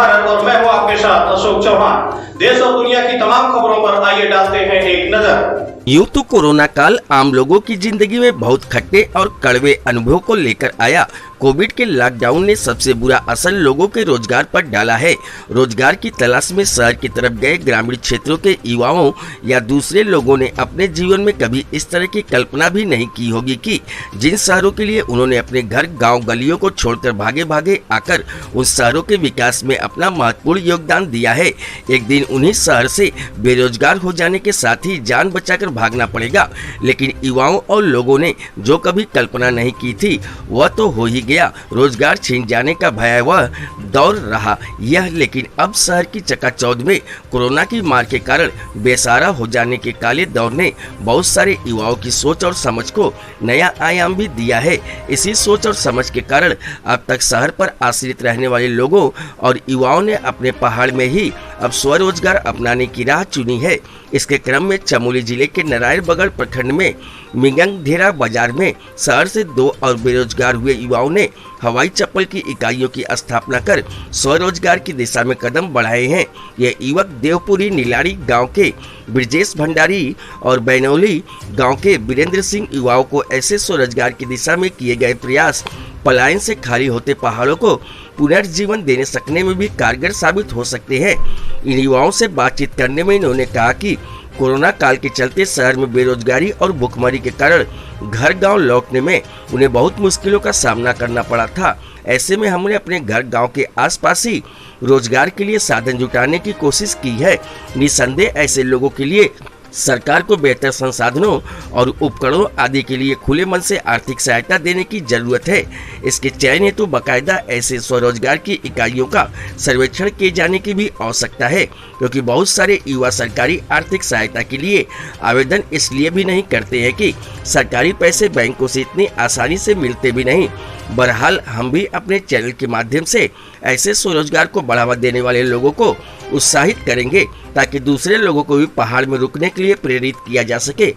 भारत और मैं हूं आपके साथ अशोक चौहान। देश और दुनिया की तमाम खबरों पर आइए डालते हैं एक नजर। यूं तो कोरोना काल आम लोगों की जिंदगी में बहुत खट्टे और कड़वे अनुभव को लेकर आया। कोविड के लॉकडाउन ने सबसे बुरा असर लोगों के रोजगार पर डाला है। रोजगार की तलाश में शहर की तरफ गए ग्रामीण क्षेत्रों के युवाओं या दूसरे लोगों ने अपने जीवन में कभी इस तरह की कल्पना भी नहीं की होगी कि जिन शहरों के लिए उन्होंने अपने घर गांव गलियों को छोड़कर भागे भागे आकर उन शहरों के विकास में अपना महत्वपूर्ण योगदान दिया है, एक दिन उन्हीं शहर से बेरोजगार हो जाने के साथ ही जान बचाकर भागना पड़ेगा। लेकिन युवाओं और लोगों ने जो कभी कल्पना नहीं की थी वह तो हो ही गया। रोजगार छीन जाने का भयावह दौर रहा यह, लेकिन अब शहर की चकाचौंध में कोरोना की मार के कारण बेसहारा हो जाने के काले दौर ने बहुत सारे युवाओं की सोच और समझ को नया आयाम भी दिया है। इसी सोच और समझ के कारण अब तक शहर पर आश्रित रहने वाले लोगों और युवाओं ने अपने पहाड़ में ही अब स्वरोजगार अपनाने की राह चुनी है। इसके क्रम में चमोली जिले के नारायणबगड़ प्रखंड में मिगंगढेरा बाजार में शहर से 2 और बेरोजगार हुए युवाओं ने हवाई चप्पल की इकाइयों की स्थापना कर स्वरोजगार की दिशा में कदम बढ़ाए हैं। ये युवक देवपुरी नीलाड़ी गांव के ब्रजेश भंडारी और बैनौली गांव के वीरेंद्र सिंह युवाओं को ऐसे स्वरोजगार की दिशा में किए गए प्रयास पलायन से खाली होते पहाड़ों को पुनर्जीवन देने सकने में भी कारगर साबित हो सकते हैं। इन युवाओं से बातचीत करने में इन्होंने कहा कि कोरोना काल के चलते शहर में बेरोजगारी और भुखमरी के कारण घर गांव लौटने में उन्हें बहुत मुश्किलों का सामना करना पड़ा था। ऐसे में हमने अपने घर गांव के आसपास ही रोजगार के लिए साधन जुटाने की कोशिश की है। निसंदेह ऐसे लोगों के लिए सरकार को बेहतर संसाधनों और उपकरणों आदि के लिए खुले मन से आर्थिक सहायता देने की जरूरत है। इसके चयन हेतु बाकायदा ऐसे स्वरोजगार की इकाइयों का सर्वेक्षण किए जाने की भी आवश्यकता है, क्योंकि बहुत सारे युवा सरकारी आर्थिक सहायता के लिए आवेदन इसलिए भी नहीं करते हैं कि सरकारी पैसे बैंकों से इतनी आसानी से मिलते भी नहीं। बहरहाल हम भी अपने चैनल के माध्यम से ऐसे स्वरोजगार को बढ़ावा देने वाले लोगों को उत्साहित करेंगे ताकि दूसरे लोगों को भी पहाड़ में रुकने के लिए प्रेरित किया जा सके।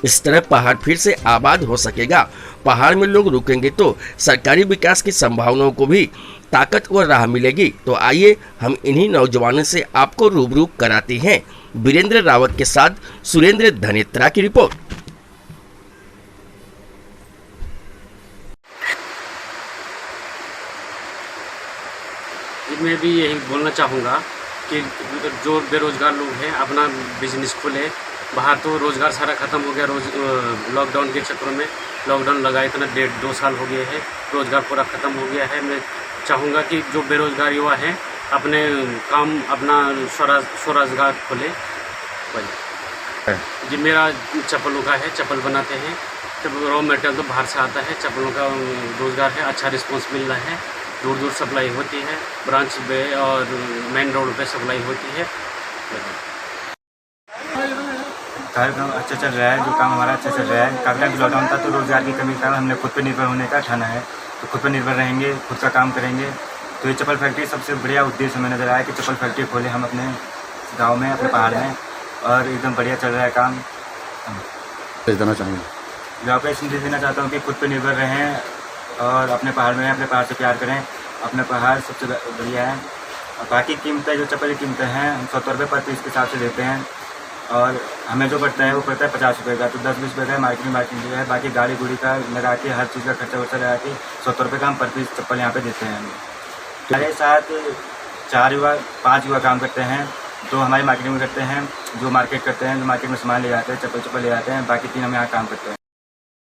इस तरह पहाड़ फिर से आबाद हो सकेगा। पहाड़ में लोग रुकेंगे तो सरकारी विकास की संभावनाओं को भी ताकत व राह मिलेगी। तो आइए हम इन्हीं नौजवानों से आपको रूबरू कराते हैं। वीरेंद्र रावत के साथ सुरेंद्र धनेत्रा की रिपोर्ट। मैं भी यही बोलना चाहूँगा कि जो बेरोज़गार लोग हैं अपना बिजनेस खोले। बाहर तो रोज़गार सारा ख़त्म हो गया। लॉकडाउन के चक्कर में लॉकडाउन लगा इतना 1.5-2 साल हो गए हैं, रोज़गार पूरा ख़त्म हो गया है। मैं चाहूँगा कि जो बेरोज़गार युवा हैं अपने काम अपना स्वरोजगार खोले। जी मेरा चप्पलों का है, चप्पल बनाते हैं। रॉ मटेरियल तो बाहर से आता है। चप्पलों का रोज़गार है, अच्छा रिस्पॉन्स मिल रहा है। दूर दूर सप्लाई होती है, ब्रांच पे और मेन रोड पे सप्लाई होती है। कार्यक्रम अच्छा चल रहा है, जो काम हमारा अच्छा चल रहा है। काफ़ी टाइम लॉकडाउन था तो रोज़गार की कमी था, हमने खुद पे निर्भर होने का ठाना है। तो खुद पे निर्भर रहेंगे, खुद का काम करेंगे। तो ये चप्पल फैक्ट्री सबसे बढ़िया उद्देश्य हमें नज़र आया कि चप्पल फैक्ट्री खोले हम अपने गाँव में, अपने पहाड़ में, और एकदम बढ़िया चल रहा है काम। देना चाहूँगा यहाँ पे संदेश देना चाहता हूँ कि खुद पे निर्भर रहें और अपने पहाड़ में अपने पहाड़ से प्यार करें। अपने पहाड़ सबसे बढ़िया है। और बाकी कीमतें जो चप्पल की कीमतें हैं हम 70 रुपये पर पीस के हिसाब से देते हैं, और हमें जो पड़ता है वो पड़ता है 50 रुपये का। तो 10-20 रुपये का मार्केटिंग जो है, बाकी गाड़ी गुड़ी का लगा के हर चीज़ का खर्चा वर्चा लगा के 70 रुपये का हम पर पीस चप्पल यहाँ पे देते हैं। हमारे साथ 5 युवा काम करते हैं। 2 हमारी मार्केटिंग में करते हैं, जो मार्केट करते हैं, जो मार्केट में सामान ले जाते हैं, चप्पल ले जाते हैं। बाकी 3 हम यहाँ काम करते हैं।